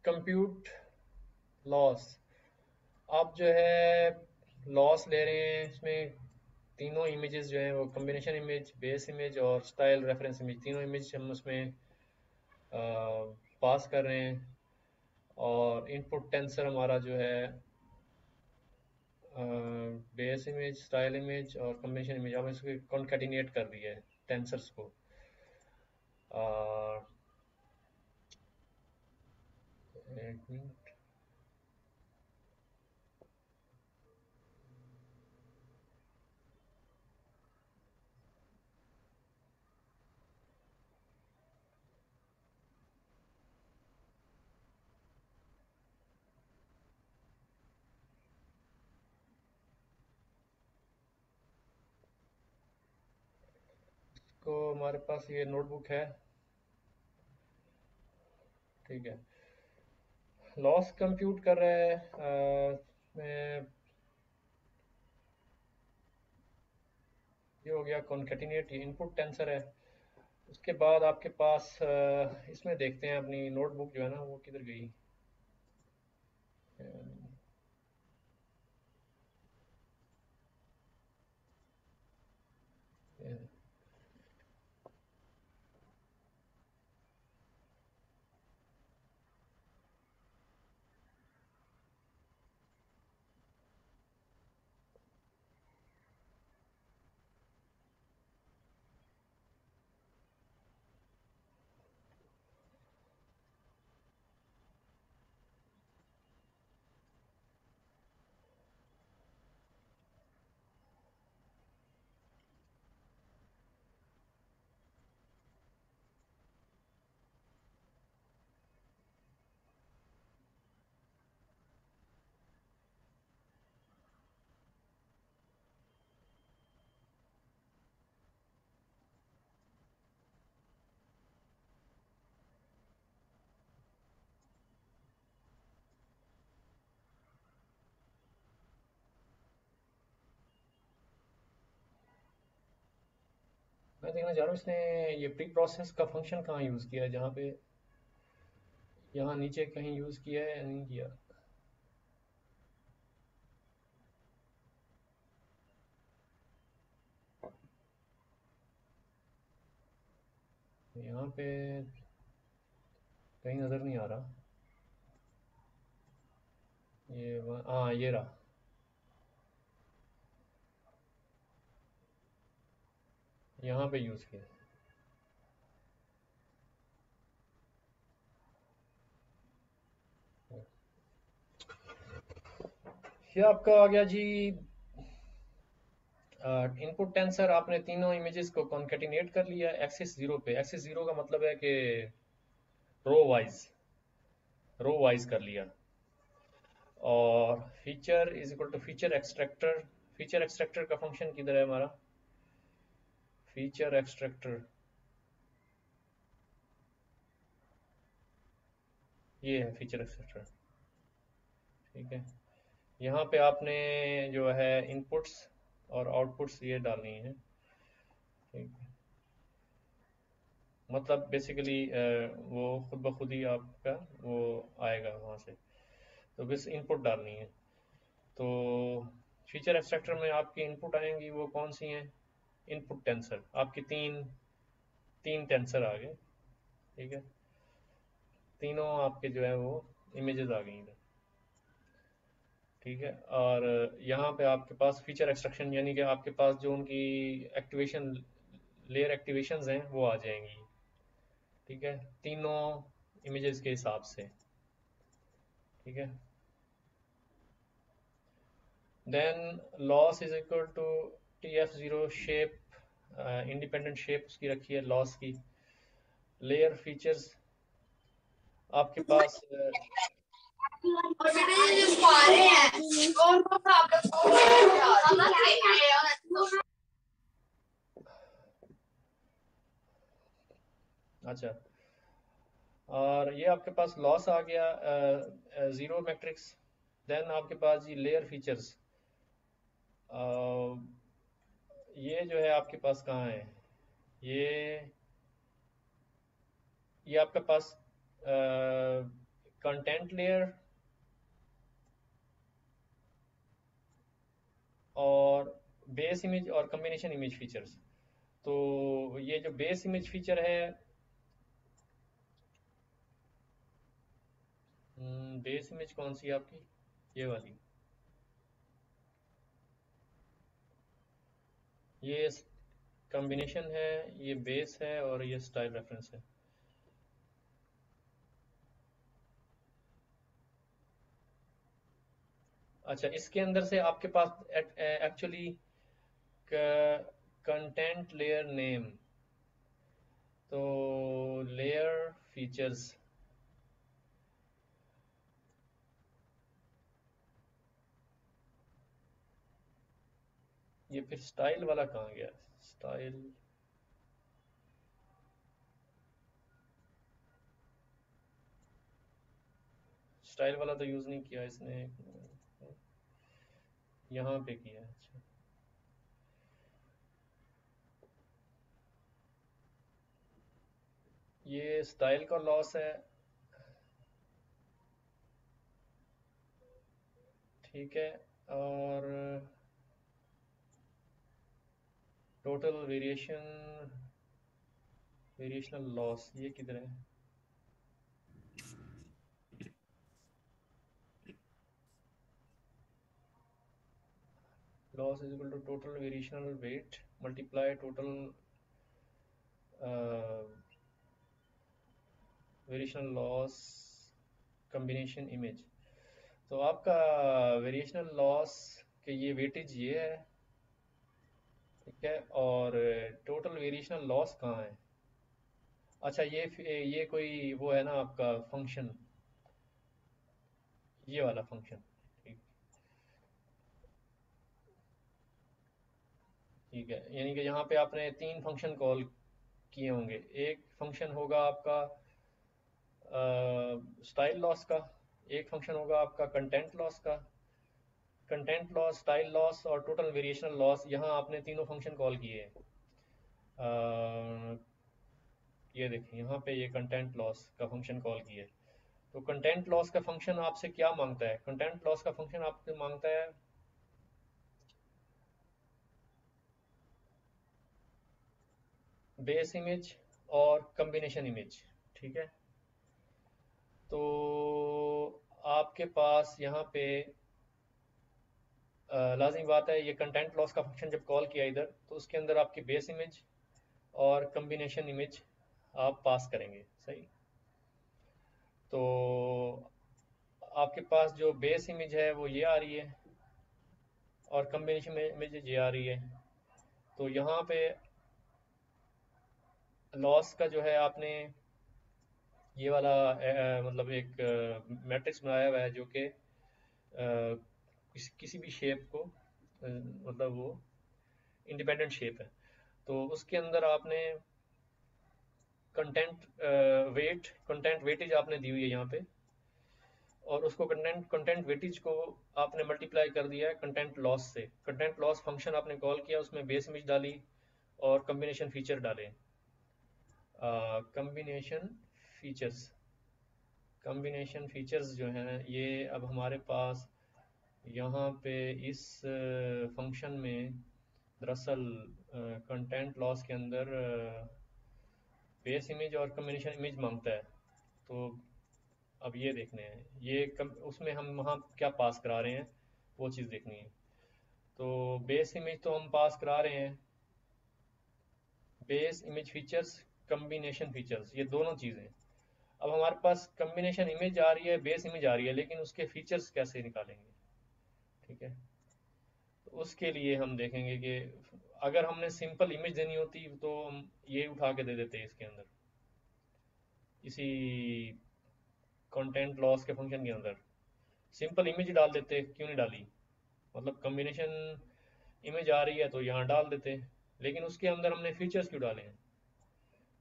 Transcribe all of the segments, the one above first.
Compute loss, आप जो है लॉस ले रहे हैं, इसमें तीनों इमेजेस जो हैं वो कॉम्बिनेशन इमेज, बेस इमेज और स्टाइल रेफरेंस इमेज, तीनों इमेज हम उसमें पास कर रहे हैं। और इनपुट टेंसर हमारा जो है बेस इमेज, स्टाइल इमेज और कॉम्बिनेशन इमेज, हम इसको कॉन्केटिनेट कर दिया है टेंसर्स को। और एक मिनट, तो हमारे पास ये नोटबुक है, ठीक है। लॉस कंप्यूट कर रहा है में ये हो गया कॉन्केटिनेट, ये इनपुट टेंसर है। उसके बाद आपके पास इसमें देखते हैं अपनी नोटबुक जो है ना वो किधर गई। मैं देखना चाह रहा हूँ इसने ये प्री प्रोसेस का फंक्शन कहाँ यूज़ किया है, जहाँ पे यहाँ नीचे कहीं यूज़ किया है या नहीं किया। यहाँ पे कहीं नज़र नहीं आ रहा। हाँ ये रहा। यहाँ पे यूज़ किया। ये आपका आ गया जी इनपुट टेंसर। आपने तीनों इमेजेस को कॉन्केटिनेट कर लिया एक्सिस जीरो पे। एक्सिस जीरो का मतलब है कि रो वाइज कर लिया। और feature is equal to feature extractor. Feature extractor का फंक्शन किधर है हमारा, फीचर एक्सट्रैक्टर ये है फीचर एक्सट्रैक्टर, ठीक है। यहाँ पे आपने जो है इनपुट्स और आउटपुट्स ये डालनी है, ठीक है। मतलब बेसिकली वो खुद ब खुद ही आपका वो आएगा वहाँ से, तो बस इनपुट डालनी है। तो फीचर एक्सट्रैक्टर में आपकी इनपुट आएंगी, वो कौन सी हैं, इनपुट टेंसर। आपकी तीन तीन टेंसर आ गए, ठीक है। तीनों आपके जो है वो इमेजेस आ गई इधर, ठीक है। और यहाँ पे आपके पास फीचर एक्सट्रैक्शन यानी कि आपके पास जो उनकी एक्टिवेशन, लेयर एक्टिवेशंस हैं वो आ जाएंगी, ठीक है, तीनों इमेजेस के हिसाब से, ठीक है। Then loss is equal to T F zero shape, independent shape उसकी रखी है लॉस की। लेयर फीचर्स आपके पास अच्छा, और ये आपके पास लॉस आ गया ज़ीरो मैट्रिक्स। देन आपके पास जी लेयर फीचर्स, ये जो है आपके पास कहाँ है, ये ये आपके पास कंटेंट लेयर और बेस इमेज और कम्बिनेशन इमेज फीचर्स। तो ये जो बेस इमेज फीचर है, बेस इमेज कौन सी है आपकी? ये वाली, ये कॉम्बिनेशन है, ये बेस है और ये स्टाइल रेफरेंस है। अच्छा, इसके अंदर से आपके पास एक्चुअली कंटेंट लेयर नेम, तो लेयर फीचर्स, ये फिर स्टाइल वाला कहाँ गया? स्टाइल, स्टाइल वाला तो यूज़ नहीं किया इसने, यहाँ पे किया है। अच्छा, ये स्टाइल का लॉस है, ठीक है। और टोटल वेरिएशनल लॉस, ये किधर है? Loss is equal to total variational weight multiply total variational loss combination image. तो आपका वेरिएशनल लॉस के ये वेटेज ये है, ठीक है। और टोटल वेरिएशनल लॉस कहाँ है? अच्छा, ये कोई वो है ना आपका फंक्शन, ये वाला फंक्शन, ठीक, ठीक है। यानी कि यहाँ पे आपने तीन फंक्शन कॉल किए होंगे। एक फंक्शन होगा आपका स्टाइल लॉस का, एक फंक्शन होगा आपका कंटेंट लॉस का, कंटेंट लॉस, स्टाइल लॉस और टोटल वेरिएशनल लॉस, यहाँ आपने तीनों फंक्शन कॉल किए हैं। ये देखें, यहाँ पे ये कंटेंट लॉस का फंक्शन कॉल किया है। तो कंटेंट लॉस का फंक्शन आपसे क्या मांगता है? कंटेंट लॉस का फंक्शन आपसे मांगता है बेस इमेज और कॉम्बिनेशन इमेज, ठीक है। तो आपके पास यहाँ पे लाजमी बात है, ये कंटेंट लॉस का फंक्शन जब कॉल किया इधर, तो उसके अंदर आपकी बेस इमेज और कॉम्बिनेशन इमेज आप पास करेंगे, सही। तो आपके पास जो बेस इमेज है वो ये आ रही है और कॉम्बिनेशन इमेज ये आ रही है। तो यहाँ पे लॉस का जो है आपने ये वाला मतलब एक मैट्रिक्स बनाया हुआ है जो कि किसी भी शेप को मतलब वो इंडिपेंडेंट शेप है। तो उसके अंदर आपने कंटेंट कंटेंट वेटेज आपने दी हुई है यहाँ पे, और उसको कंटेंट वेटेज को आपने मल्टीप्लाई कर दिया है कंटेंट लॉस से। कंटेंट लॉस फंक्शन आपने कॉल किया, उसमें बेस इमेज डाली और कम्बिनेशन फीचर डाले। कम्बिनेशन फीचर्स, कम्बिनेशन फीचर्स जो हैं ये अब हमारे पास यहाँ पे इस फंक्शन में दरअसल कंटेंट लॉस के अंदर बेस इमेज और कम्बिनेशन इमेज मांगता है। तो अब ये देखने हैं उसमें हम वहाँ क्या पास करा रहे हैं, वो चीज़ देखनी है। तो बेस इमेज तो हम पास करा रहे हैं, base image features, combination features, ये दोनों चीज़ें। अब हमारे पास कम्बिनेशन इमेज आ रही है, बेस इमेज आ रही है, लेकिन उसके फीचर्स कैसे निकालेंगे, ठीक है। तो उसके लिए हम देखेंगे कि अगर हमने सिंपल इमेज देनी होती तो हम ये उठा के दे देते इसके अंदर, इसी कंटेंट लॉस के फंक्शन के अंदर सिंपल इमेज डाल देते, क्यों नहीं डाली? मतलब कॉम्बिनेशन इमेज आ रही है तो यहाँ डाल देते, लेकिन उसके अंदर हमने फीचर्स क्यों डाले हैं?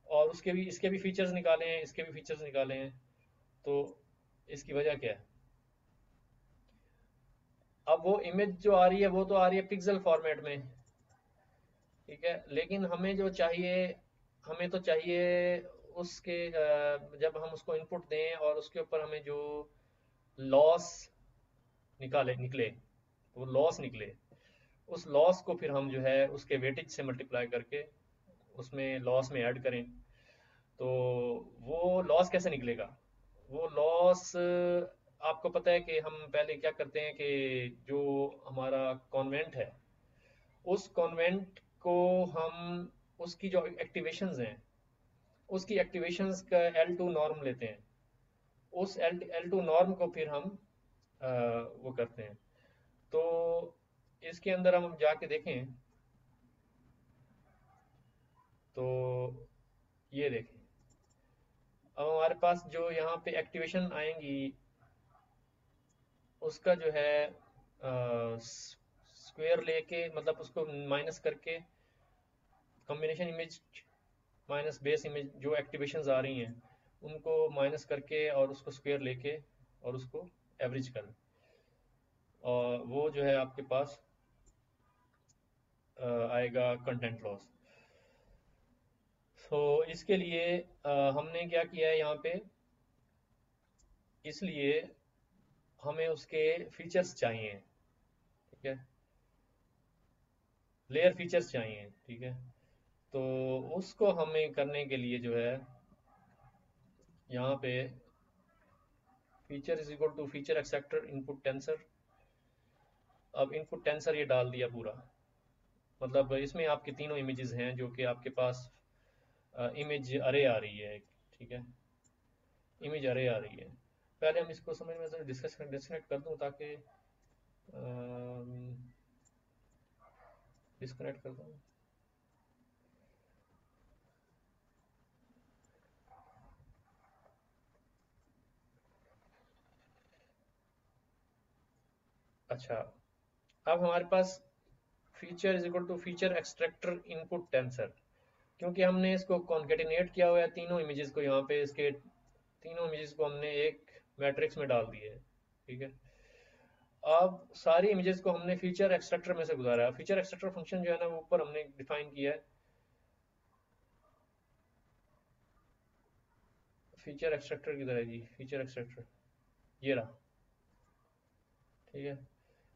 और उसके भी इसके भी फीचर्स निकाले हैं, इसके भी फीचर्स निकाले हैं। तो इसकी वजह क्या है? अब वो इमेज जो आ रही है वो तो आ रही है पिक्सल फॉर्मेट में, ठीक है, लेकिन हमें जो चाहिए, हमें तो चाहिए उसके जब हम उसको इनपुट दें और उसके ऊपर हमें जो लॉस निकले, वो लॉस निकले, उस लॉस को फिर हम जो है उसके वेटेज से मल्टीप्लाई करके उसमें लॉस में ऐड करें। तो वो लॉस कैसे निकलेगा? वो लॉस आपको पता है कि हम पहले क्या करते हैं कि जो हमारा कॉन्वेंट है, उस कॉन्वेंट को हम उसकी जो एक्टिवेशंस हैं, उसकी एक्टिवेशंस का L2 नॉर्म लेते हैं। उस L2 नॉर्म को फिर हम वो करते हैं। तो इसके अंदर हम जाके देखें तो ये देखें, अब हमारे पास जो यहाँ पे एक्टिवेशन आएंगी उसका जो है स्क्वायर लेके, मतलब उसको माइनस करके, combination image minus base image, जो एक्टिवेशंस आ रही हैं उनको माइनस करके और उसको स्क्वायर लेके और उसको एवरेज कर, और वो जो है आपके पास आएगा कंटेंट लॉस। तो इसके लिए हमने क्या किया है यहाँ पे, इसलिए हमें उसके फीचर्स चाहिए, ठीक है, लेयर फीचर्स चाहिए, ठीक है। तो उसको हमें करने के लिए जो है यहाँ पे feature is equal to feature extractor input tensor. अब इनपुट टेंसर ये डाल दिया पूरा, मतलब इसमें आपके तीनों इमेजेस हैं जो कि आपके पास इमेज अरे आ रही है, ठीक है, इमेज अरे आ रही है। पहले हम इसको समझ में डिस्कनेक्ट कर दूं ताकि डिस्कनेक्ट कर दूं। अच्छा, अब हमारे पास feature is equal to feature extractor input tensor, क्योंकि हमने इसको कॉन्केटिनेट किया हुआ है तीनों इमेजेस को, यहाँ पे इसके तीनों इमेजेस को हमने एक मैट्रिक्स में डाल दिया है, ठीक है। अब सारी इमेजेस को हमने फीचर एक्सट्रैक्टर में से गुजारा है। फीचर एक्सट्रैक्टर फंक्शन जो है ना वो ऊपर हमने डिफाइन किया है। फीचर एक्सट्रैक्टर किधर है जी? फीचर एक्सट्रैक्टर ये रहा, ठीक है।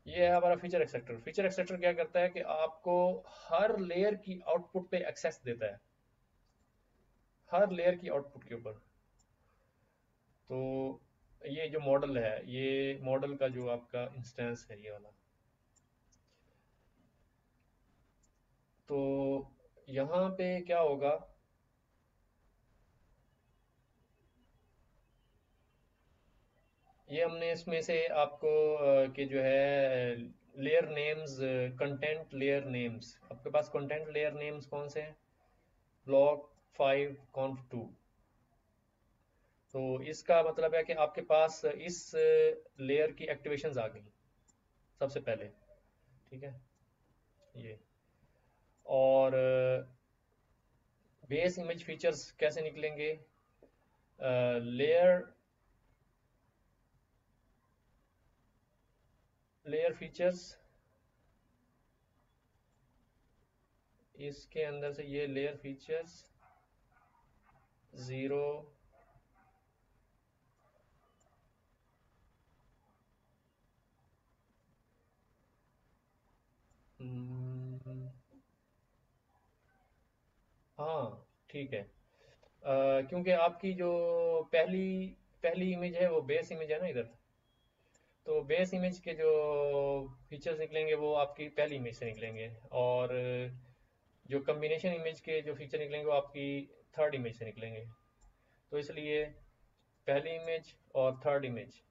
ये है हमारा फीचर एक्सट्रैक्टर। फीचर एक्सट्रैक्टर क्या करता है कि आपको हर लेयर की आउटपुट पे एक्सेस देता है, हर लेयर की आउटपुट के ऊपर। तो ये जो मॉडल है, ये मॉडल का जो आपका इंस्टेंस है ये वाला, तो यहाँ पे क्या होगा, ये हमने इसमें से आपको कि जो है layer names, content layer names, आपके पास कंटेंट लेयर नेम्स कौन से हैं? ब्लॉक 5 कॉन्फ 2। तो इसका मतलब है कि आपके पास इस लेयर की एक्टिवेशंस आ गई सबसे पहले, ठीक है, ये। और बेस इमेज फीचर्स कैसे निकलेंगे? लेयर लेयर फीचर्स, इसके अंदर से ये लेयर फीचर्स 0, हाँ ठीक है। क्योंकि आपकी जो पहली पहली इमेज है वो बेस इमेज है ना इधर, तो बेस इमेज के जो फीचर्स निकलेंगे वो आपकी पहली इमेज से निकलेंगे, और जो कम्बिनेशन इमेज के जो फीचर निकलेंगे वो आपकी थर्ड इमेज से निकलेंगे। तो इसलिए पहली इमेज और थर्ड इमेज,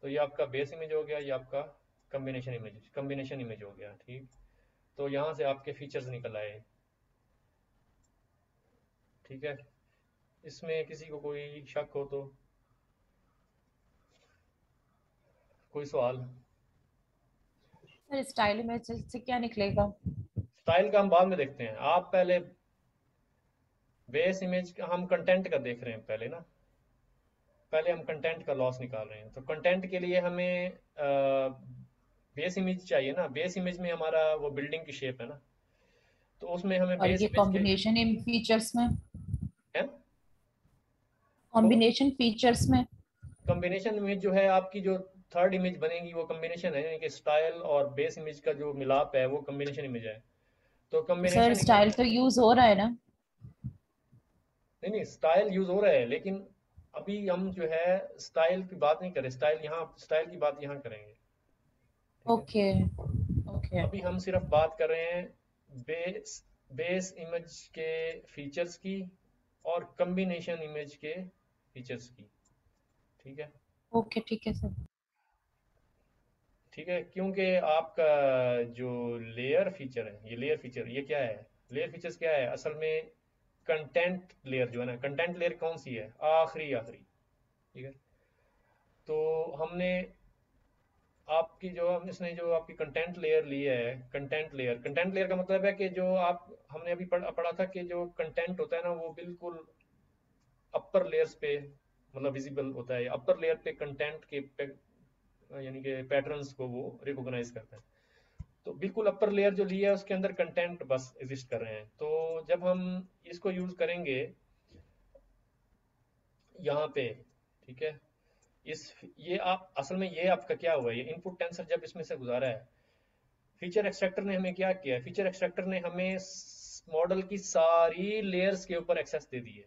तो ये आपका बेस इमेज हो गया, ये आपका कम्बिनेशन इमेज हो गया, ठीक। तो यहाँ से आपके फीचर्स निकल आए, ठीक है। इसमें किसी को कोई शक हो तो, कोई सवाल? फिर स्टाइल इमेज से क्या निकलेगा? स्टाइल का हम बाद में देखते हैं, आप पहले बेस इमेज का हम कंटेंट का देख रहे हैं पहले ना, पहले हम कंटेंट का लॉस निकाल रहे हैं। तो कंटेंट के लिए हमें बेस इमेज चाहिए ना, बेस इमेज में हमारा वो बिल्डिंग की शेप है ना, तो उसमें हमें और बेस ये इमेज के कॉम्बिनेशन इन फीचर्स में? है। तो कॉम्बिनेशन फीचर्स में। कॉम्बिनेशन इमेज जो है आपकी, जो थर्ड इमेज बनेगी वो कॉम्बिनेशन है, यानी कि स्टाइल और बेस इमेज का जो मिलाप है वो कॉम्बिनेशन इमेज है। तो सर कॉम्बिनेशन इमेज, स्टाइल तो यूज हो रहा है ना। नहीं नहीं, स्टाइल यूज हो रहा है, लेकिन अभी हम जो है स्टाइल की बात नहीं करें, स्टाइल की बात यहाँ करेंगे। ठीक है, ओके ओके। अभी हम सिर्फ बात कर रहे हैं बेस बेस इमेज के फीचर्स की और कॉम्बिनेशन इमेज के फीचर्स की। ठीक है, ओके ठीक है सर। ठीक है, क्योंकि आपका जो लेयर फीचर है, ये लेयर फीचर ये क्या है, लेयर फीचर्स क्या है असल में, कंटेंट लेयर जो है ना, कंटेंट लेयर कौन सी है, आखिरी आखिरी। ठीक है, तो हमने आपकी जो हम इसने जो आपकी कंटेंट लेयर ली है, कंटेंट लेयर का मतलब है कि जो आप हमने अभी पढ़ा था कि जो कंटेंट होता है ना वो बिल्कुल अपर लेयर्स पे मतलब विजिबल होता है, अपर लेयर पे कंटेंट के यानी कि पैटर्न्स को वो रिकॉग्नाइज करता है। तो बिल्कुल अपर लेयर जो ली है उसके अंदर कंटेंट बस एग्जिस्ट कर रहे हैं। तो जब हम इसको यूज करेंगे यहाँ पे, ठीक है, इस ये आप असल में ये आपका क्या हुआ है, ये इनपुट टेंसर जब इसमें से गुजारा है, फीचर एक्सट्रैक्टर ने हमें क्या किया है, फीचर एक्सट्रैक्टर ने हमें मॉडल की सारी लेयर्स के ऊपर एक्सेस दे दी है,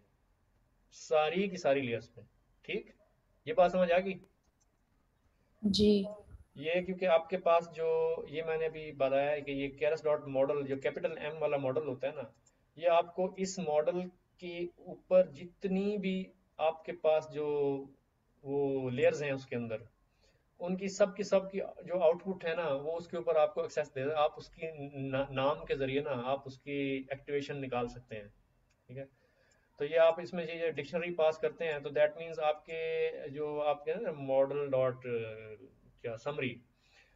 सारी की सारी लेयर्स पे। ठीक, ये बात समझ आ गई। जी। ये क्योंकि आपके पास जो ये मैंने अभी बताया है कि ये केरस डॉट मॉडल जो कैपिटल एम वाला मॉडल होता है ना, ये आपको इस मॉडल के ऊपर जितनी भी आपके पास जो वो लेयर्स हैं उसके अंदर, उनकी सब की सब की जो आउटपुट है ना वो उसके ऊपर आपको एक्सेस दे आप उसकी नाम के जरिए ना आप उसकी एक्टिवेशन निकाल सकते हैं। ठीक है, तो ये आप इसमें ये डिक्शनरी पास करते हैं तो दैट मीन्स आपके जो आपके ना मॉडल डॉट क्या समरी,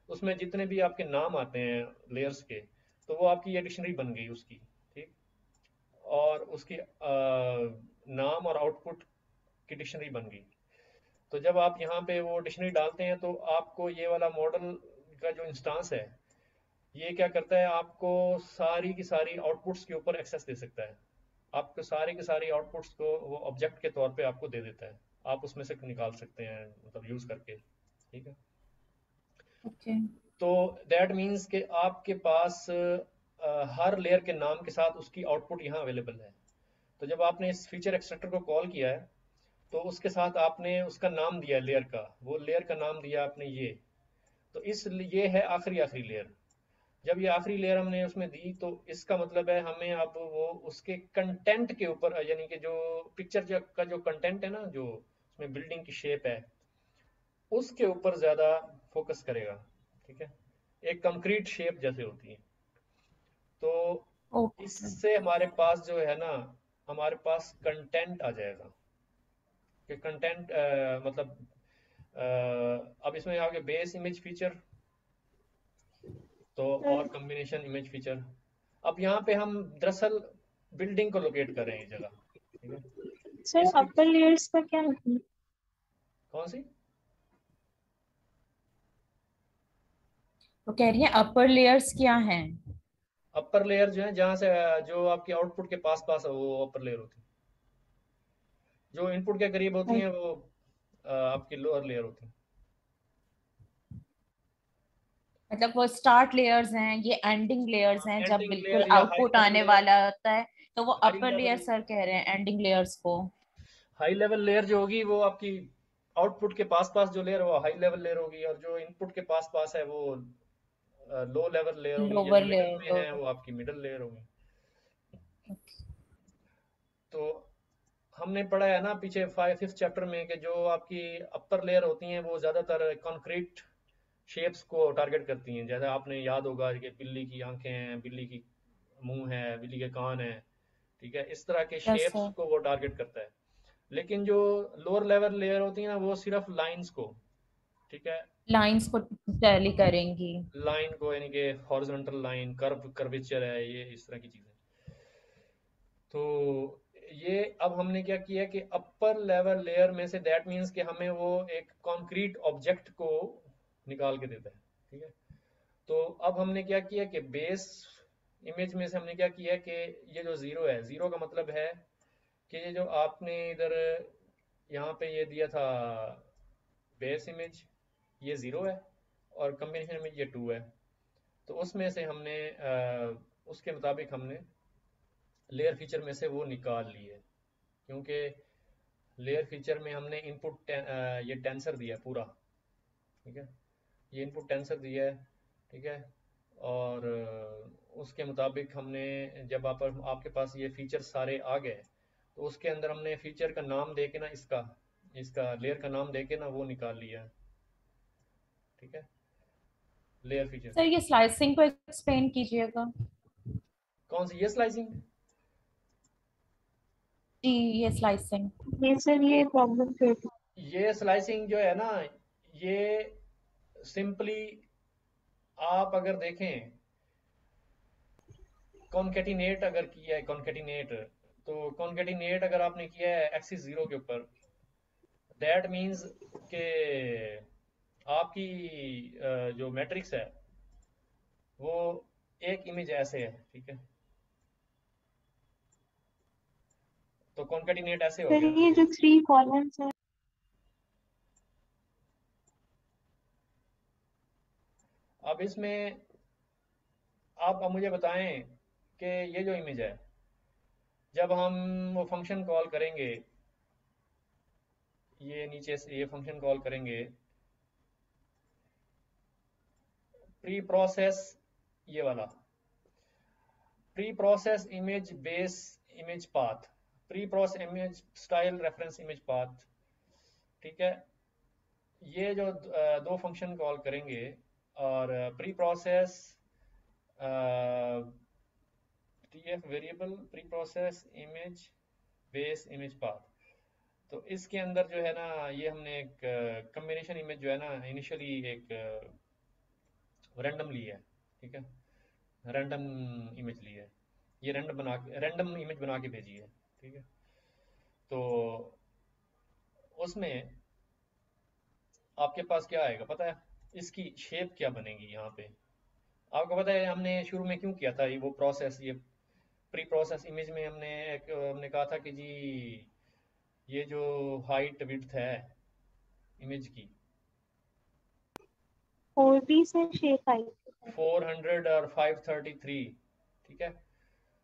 उसमें जितने भी आपके नाम आते हैं लेयर्स के, तो वो आपकी ये डिक्शनरी बन गई उसकी। ठीक, और उसकी नाम और आउटपुट की डिक्शनरी बन गई। तो जब आप यहाँ पे वो डिक्शनरी डालते हैं तो आपको ये वाला मॉडल का जो इंस्टांस है ये क्या करता है, आपको सारी की सारी आउटपुट्स के ऊपर एक्सेस दे सकता है, आपको सारी की सारी आउटपुट्स को वो ऑब्जेक्ट के तौर पे आपको दे देता है, आप उसमें से निकाल सकते हैं मतलब यूज करके। ठीक है, ओके तो दैट मीन्स कि आपके पास हर लेयर के नाम के साथ उसकी आउटपुट यहाँ अवेलेबल है। तो जब आपने इस फीचर एक्सट्रैक्टर को कॉल किया है तो उसके साथ आपने उसका नाम दिया लेयर का, वो लेयर का नाम दिया आपने ये, तो इस ये है आखिरी आखिरी लेयर। जब ये आखिरी लेयर हमने उसमें दी तो इसका मतलब है हमें अब वो उसके कंटेंट के ऊपर यानी कि जो पिक्चर का जो कंटेंट है ना, जो उसमें बिल्डिंग की शेप है उसके ऊपर ज्यादा फोकस करेगा। ठीक है, एक कंक्रीट शेप जैसे होती है। तो ओके। इससे हमारे पास जो है ना, हमारे पास कंटेंट आ जाएगा कि कंटेंट मतलब अब इसमें आ गया बेस इमेज फीचर तो, और सर कॉम्बिनेशन इमेज फीचर। अब यहाँ पे हम दरअसल बिल्डिंग को लोकेट कर रहे हैं इस जगह। ठीक है, सर इस अपर लेयर्स का क्या मतलब। कौन सी वो कह रही है अपर लेयर्स क्या हैं। अपर लेयर जो है जहाँ से जो आपके आउटपुट के पास पास है वो अपर लेयर होती है, जो इनपुट के करीब होती हैं वो आपकी लोअर लेयर होती है। मतलब वो स्टार्ट लेयर्स हैं, ये एंडिंग लेयर्स हैं, जब एंडिंग बिल्कुल लेयर या हाई आउटपुट लेवल आने लेयर, वाला होता है तो वो high upper layer level sir कह रहे हैं एंडिंग लेयर्स को। हाई लेवल लेयर जो होगी वो आपकी आउटपुट के पास पास जो लेयर वो हाई लेवल लेयर होगी, और जो इनपुट के पास पास है वो लो लेवल लेयर होगी, या लोअर जो मिडिल में लेयर। है वो आपकी मिडिल लेयर होगी। तो हमने पढ़ा है ना पीछे फिफ्थ चैप्टर में कि जो आपकी अपर लेयर होती हैं वो ज़्यादातर कंक्रीट शेप्स को टारगेट करती हैं, जैसे आपने याद होगा कि बिल्ली की आंखें हैं, बिल्ली की मुंह है, बिल्ली के कान है। ठीक है, इस तरह के यस शेप्स सर। को वो टारगेट करता है। लेकिन जो लोअर लेवल लेयर होती है ना वो सिर्फ लाइंस को, ठीक है, लाइंस को टैली करेंगी। लाइन को यानी कि हॉरिजॉन्टल लाइन, कर्वेचर है, ये इस तरह की चीजें। तो ये अब हमने क्या किया कि अपर लेवल लेयर में से दैट मीन्स कि हमें वो एक कॉन्क्रीट ऑब्जेक्ट को निकाल के देता है। ठीक है, तो अब हमने क्या किया कि बेस इमेज में से हमने क्या किया कि ये जो जीरो है, जीरो का मतलब है कि ये जो आपने इधर यहाँ पे ये दिया था बेस इमेज, ये 0 है, और कम्बिनेशन इमेज ये 2 है। तो उसमें से हमने उसके मुताबिक हमने लेयर फीचर में से वो निकाल लिए, क्योंकि लेयर फीचर में हमने इनपुट ये टेंसर दिया है पूरा, ठीक है, ये इनपुट टेंसर दिया है, ठीक है। और उसके मुताबिक हमने, जब आपके पास ये फीचर सारे आ गए, तो उसके अंदर हमने फीचर का नाम दे के ना, इसका इसका लेयर का नाम दे के ना वो निकाल लिया, ठीक है, लेयर फीचर। सर ये स्लाइसिंग को एक्सप्लेन कीजिएगा। कौन सी ये स्लाइसिंग? जी ये स्लाइसिंग। ये सर ये प्रॉब्लम फिर ये स्लाइसिंग जो है ना, ये सिंपली आप अगर देखें, कॉन्केटिनेट अगर किया है, कॉन्केटिनेट, तो कॉन्केटिनेट अगर आपने किया है एक्सिस 0 के ऊपर, दैट मीन्स के आपकी जो मैट्रिक्स है वो एक इमेज ऐसे है, ठीक है, तो कॉन्केटिनेट ऐसे हो सर गया। ये जो 3 कॉलम्स है। अब इसमें आप अब मुझे बताएं कि ये जो इमेज है, जब हम वो फंक्शन कॉल करेंगे, ये नीचे से ये फंक्शन कॉल करेंगे, प्री प्रोसेस, ये वाला pre process image base image path, pre process image style reference image path, ठीक है, ये जो दो फंक्शन कॉल करेंगे, और pre process TF variable pre process image base image path, तो इसके अंदर जो है ना, ये हमने एक कम्बिनेशन इमेज जो है ना, इनिशियली एक रैंडम ली है, ठीक है, रैंडम इमेज ली है, ये रैंडम इमेज बना के भेजी है, ठीक है। तो उसमें आपके पास क्या आएगा पता है, इसकी शेप क्या बनेगी यहाँ पे, आपको पता है हमने शुरू में क्यों किया था ये वो प्रोसेस, ये प्री प्रोसेस इमेज में हमने कहा था कि जी ये जो हाइट विड्थ है इमेज की, 4D से शेप आई थी सर। 400 और 533, ठीक है,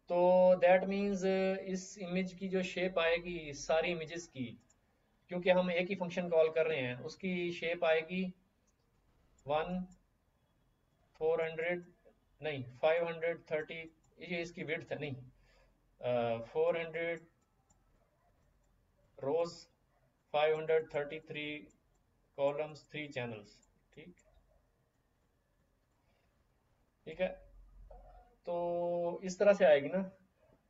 तो दैट मीन्स इस इमेज की जो शेप आएगी सारी इमेजेस की, क्योंकि हम एक ही फंक्शन कॉल कर रहे हैं, उसकी शेप आएगी 400, नहीं 530, ये इसकी विड्थ है, नहीं 400 रोज, 533 कॉलम्स, 3 चैनल्स, ठीक, ठीक है, तो इस तरह से आएगी ना।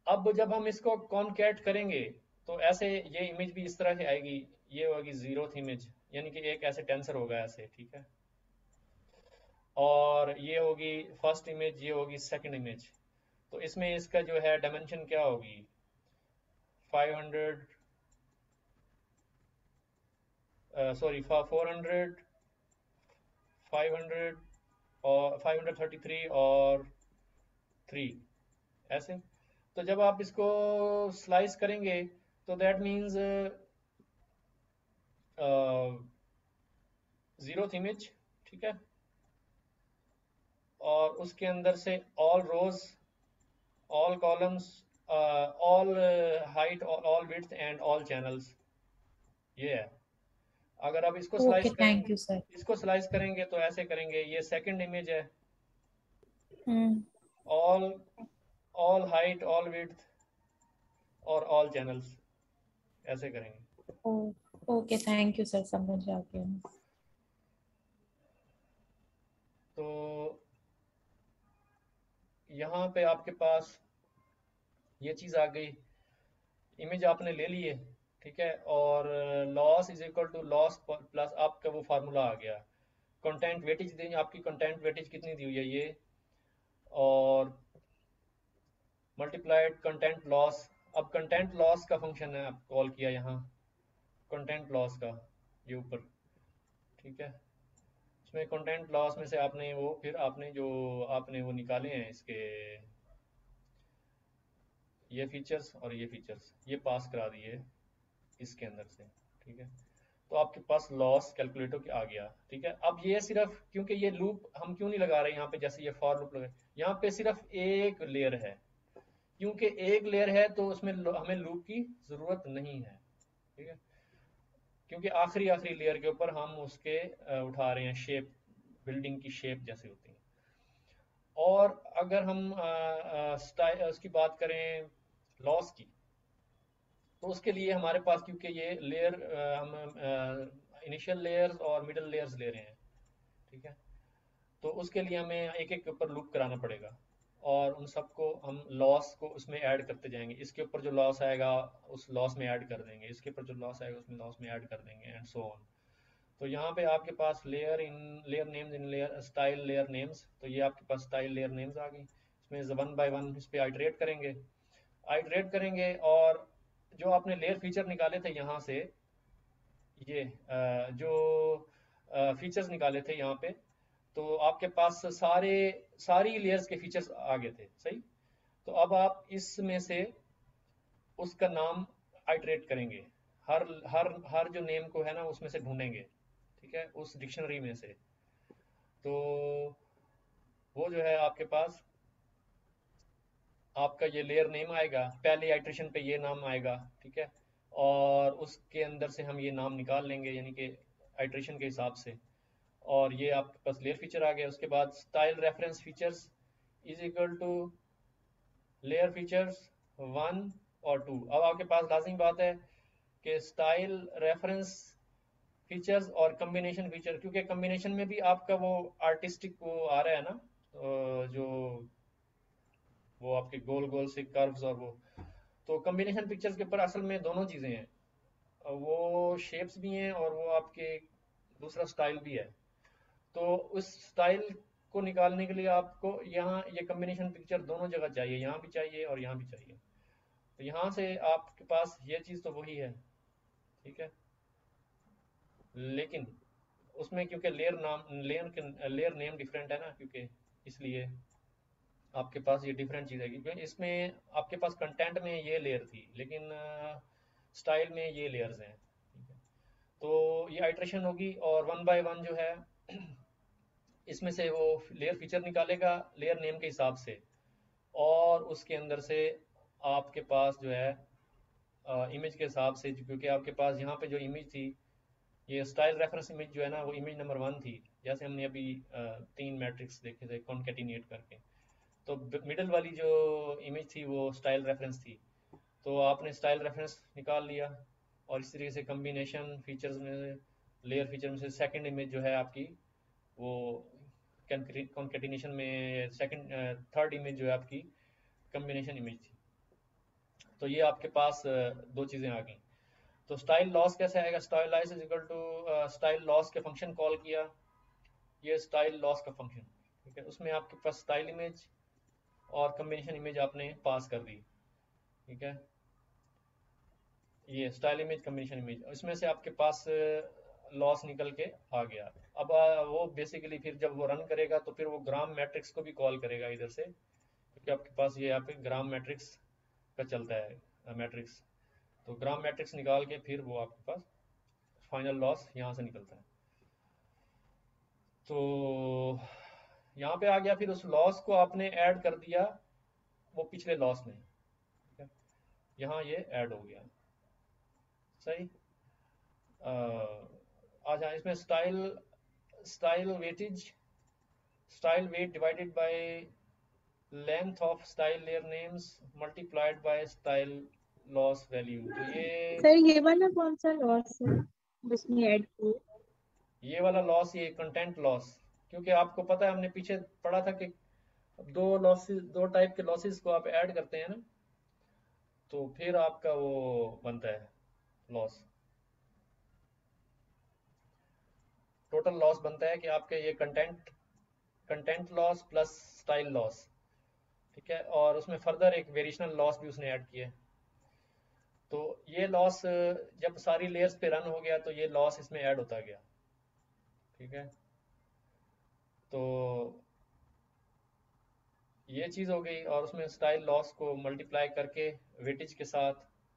अब जब हम इसको कॉनकैट करेंगे, तो ऐसे ये इमेज भी इस तरह से आएगी, ये होगी जीरोथ इमेज, यानी कि एक ऐसे टेंसर होगा ऐसे, ठीक है, और ये होगी फर्स्ट इमेज, ये होगी सेकंड इमेज, तो इसमें इसका जो है डायमेंशन क्या होगी, 500 सॉरी 400, 500 और 533 और 3, ऐसे। तो जब आप इसको स्लाइस करेंगे, तो दैट मीन्स जीरोथ इमेज, ठीक है, और उसके अंदर से all rows, all columns, all height, all width and all channels, ये है। अगर आप इसको ओके स्लाइस थैंक करेंगे, यू सर। इसको स्लाइस करेंगे तो ऐसे करेंगे, ये सेकंड इमेज है, हम्म। All all height, all width और ऑल चैनल्स, ऐसे करेंगे। ओके थैंक यू सर, समझ आ गया। तो यहाँ पे आपके पास ये चीज़ आ गई, इमेज आपने ले ली है, ठीक है, और loss is equal to loss plus आपका वो फार्मूला आ गया, कंटेंट वेटेज देंगे, आपकी कंटेंट वेटेज कितनी दी हुई है ये, और मल्टीप्लाइड कंटेंट लॉस। अब कंटेंट लॉस का फंक्शन है, आप कॉल किया यहाँ कंटेंट लॉस का, ये ऊपर, ठीक है, उसमें कंटेंट लॉस में से आपने वो फिर आपने जो आपने वो निकाले हैं इसके, ये फीचर्स और ये फीचर्स ये पास करा दिए इसके अंदर से, ठीक है। तो आपके पास लॉस कैलकुलेट होके आ गया, ठीक है। अब ये सिर्फ, क्योंकि ये लूप हम क्यों नहीं लगा रहे यहाँ पे, जैसे ये फॉर लूप लगे, यहाँ पे सिर्फ एक लेयर है, क्योंकि एक लेयर है तो उसमें हमें लूप की जरूरत नहीं है, ठीक है। क्योंकि आखिरी आखिरी लेयर के ऊपर हम उसके उठा रहे हैं शेप, बिल्डिंग की शेप जैसे होती है। और अगर हम स्टाइल उसकी बात करें लॉस की, तो उसके लिए हमारे पास, क्योंकि ये लेयर हम इनिशियल लेयर्स और मिडिल लेयर्स ले रहे हैं, ठीक है, तो उसके लिए हमें एक एक के ऊपर लूप कराना पड़ेगा, और उन सबको हम लॉस को उसमें ऐड करते जाएंगे। इसके ऊपर जो लॉस आएगा उस लॉस में ऐड कर देंगे, इसके ऊपर जो लॉस आएगा उसमें लॉस में ऐड कर देंगे, एंड सो ऑन। तो यहाँ पे आपके पास layer names in layer style layer names, तो ये आपके पास स्टाइल लेयर नेम्स आ गई। इसमें वन बाय वन इस पे आइटरेट करेंगे, और जो आपने लेयर फीचर निकाले थे यहाँ से, ये जो फीचर्स निकाले थे यहाँ पे, तो आपके पास सारी लेयर्स के फीचर्स आ गए थे, सही। तो अब आप इसमें से उसका नाम आइटरेट करेंगे, हर हर हर जो नेम को है ना उसमें से ढूंढेंगे, ठीक है, उस डिक्शनरी में से। तो वो जो है आपके पास आपका ये लेयर नेम आएगा, पहले आइट्रेशन पे ये नाम आएगा, ठीक है, और उसके अंदर से हम ये नाम निकाल लेंगे, यानी कि आइट्रेशन के हिसाब से। और ये आपके पास लेयर फीचर आ गया। उसके बाद style reference features is equal to layer features 1 और 2। अब आपके पास लाजिमी बात है कि स्टाइल रेफरेंस फीचर्स और कम्बिनेशन फीचर, क्योंकि कम्बिनेशन में भी आपका वो आर्टिस्टिक वो आ रहा है ना, जो वो आपके गोल गोल से कर्व्स, और वो तो कम्बिनेशन पिक्चर्स के ऊपर असल में दोनों चीज़ें हैं, वो शेप्स भी हैं और वो आपके दूसरा स्टाइल भी है। तो उस स्टाइल को निकालने के लिए आपको यहाँ ये कम्बिनेशन पिक्चर दोनों जगह चाहिए, यहाँ भी चाहिए और यहाँ भी चाहिए। तो यहाँ से आपके पास ये चीज़ तो वही है, ठीक है, लेकिन उसमें क्योंकि लेयर नेम डिफरेंट है ना, क्योंकि इसलिए आपके पास ये डिफरेंट चीज़ है, क्योंकि इसमें आपके पास कंटेंट में ये लेयर थी, लेकिन स्टाइल में ये लेयर्स हैं, ठीक है। तो ये आइट्रेशन होगी, और वन बाय वन जो है इसमें से वो लेयर फीचर निकालेगा लेयर नेम के हिसाब से, और उसके अंदर से आपके पास जो है इमेज के हिसाब से, क्योंकि आपके पास यहाँ पे जो इमेज थी, ये स्टाइल रेफरेंस इमेज जो है ना, वो इमेज नंबर 1 थी, जैसे हमने अभी 3 मैट्रिक्स देखे थे कॉन्केटिनेट करके। तो मिडल वाली जो इमेज थी वो स्टाइल रेफरेंस थी, तो आपने स्टाइल रेफरेंस निकाल लिया, और इस तरीके से कम्बिनेशन फीचर्स में, लेयर फीचर में से सेकंड इमेज जो है आपकी, वो कॉन्केटिनेशन में सेकंड थर्ड इमेज जो है आपकी कम्बिनेशन इमेज थी। तो ये आपके पास दो चीज़ें आ गई। तो स्टाइल लॉस कैसे आएगा, style loss is equal to style loss के फंक्शन कॉल किया, ये स्टाइल लॉस का फंक्शन, ठीक है। उसमें आपके पास स्टाइल इमेज और कम्बिनेशन इमेज आपने पास कर दी, ठीक है, ये स्टाइल इमेज कम्बिनेशन इमेज, इसमें से आपके पास लॉस निकल के आ गया। अब वो बेसिकली फिर जब वो रन करेगा तो फिर वो ग्राम मैट्रिक्स को भी कॉल करेगा इधर से, क्योंकि आपके पास ये यहाँ पे ग्राम मैट्रिक्स का चलता है मैट्रिक्स। तो ग्राम मैट्रिक्स निकाल के फिर वो आपके पास फाइनल लॉस यहाँ से निकलता है। तो यहाँ पे आ गया, फिर उस लॉस को आपने ऐड कर दिया वो पिछले लॉस में, ठीक है, यहाँ ये ऐड हो गया, सही। अच्छा, इसमें style weightage, style weight divided by length of style layer names multiplied by style loss value. तो सर ये वाला कौन सा लॉस है जिसमें ऐड किए? ये वाला लॉस, ये कंटेंट लॉस, क्योंकि आपको पता है हमने पीछे पढ़ा था कि दो टाइप के लॉसेस को आप ऐड करते हैं ना, तो फिर आपका वो बनता है लॉस, टोटल लॉस बनता है कि आपके ये content loss plus style loss, ठीक है, और उसमें फर्दर एक वेरिएशनल लॉस भी उसने ऐड किया है। तो ये लॉस जब सारी लेयर्स पे रन हो गया तो ये लॉस इसमें ऐड होता गया, ठीक है। तो ये चीज़ हो गई, और उसमें स्टाइल लॉस को मल्टीप्लाई करके वेटेज के साथ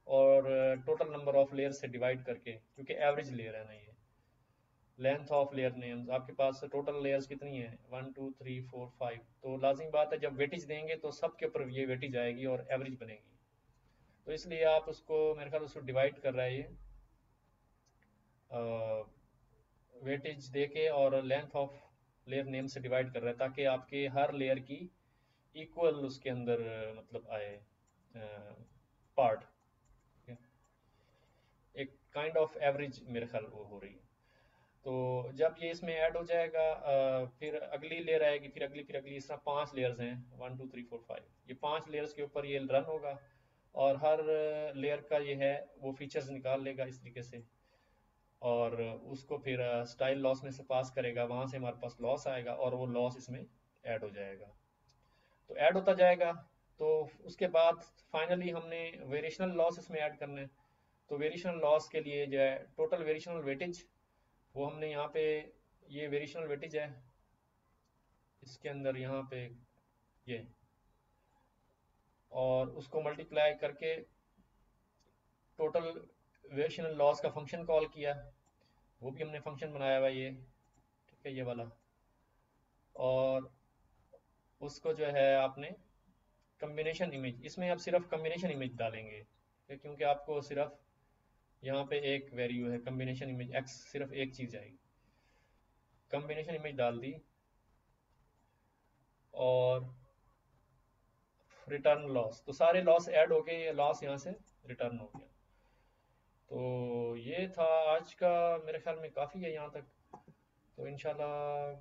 और टोटल नंबर ऑफ लेयर से डिवाइड करके, क्योंकि एवरेज लेयर है ना ये। लेंथ ऑफ लेयर नेम्स, आपके पास टोटल लेयर्स कितनी है 1 2 3 4 5, तो लाजिम बात है जब वेटेज देंगे तो सबके ऊपर ये वेटेज आएगी और एवरेज बनेगी। तो इसलिए आप उसको, मेरे ख्याल उसको डिवाइड कर रहा है ये वेटेज देके और लेंथ ऑफ लेयर नेम से डिवाइड कर रहा है, ताकि आपके हर लेयर की इक्वल उसके अंदर मतलब आए पार्ट, एक काइंड ऑफ एवरेज मेरे ख्याल वो हो रही है। तो जब ये इसमें ऐड हो जाएगा फिर अगली लेयर आएगी, फिर अगली, इस तरह 5 लेयर्स हैं 1 2 3 4 5, ये 5 लेयर्स के ऊपर ये रन होगा और हर लेयर का ये है वो फीचर्स निकाल लेगा इस तरीके से, और उसको फिर स्टाइल लॉस में से पास करेगा, वहाँ से हमारे पास लॉस आएगा और वो लॉस इसमें ऐड हो जाएगा। तो ऐड होता जाएगा, तो उसके बाद फाइनली हमने वेरिएशनल लॉस इसमें ऐड करना है। तो वेरिएशनल लॉस के लिए जो है टोटल वेरिएशनल वेटेज, वो हमने यहाँ पे, ये वेरिएशनल वेटेज है इसके अंदर यहाँ पे ये, और उसको मल्टीप्लाई करके टोटल वेरिएशनल लॉस का फंक्शन कॉल किया, वो भी हमने फंक्शन बनाया हुआ ये, ठीक है ये वाला। और उसको जो है आपने कम्बिनेशन इमेज, इसमें आप सिर्फ कम्बिनेशन इमेज डालेंगे, क्योंकि आपको सिर्फ यहाँ पे एक वैल्यू है कम्बिनेशन इमेज x, सिर्फ एक चीज़ आएगी, कम्बिनेशन इमेज डाल दी और रिटर्न लॉस, तो सारे लॉस ऐड हो गए, ये लॉस यहाँ से रिटर्न हो गया। तो ये था आज का, मेरे ख्याल में काफ़ी है यहाँ तक, तो इंशाल्लाह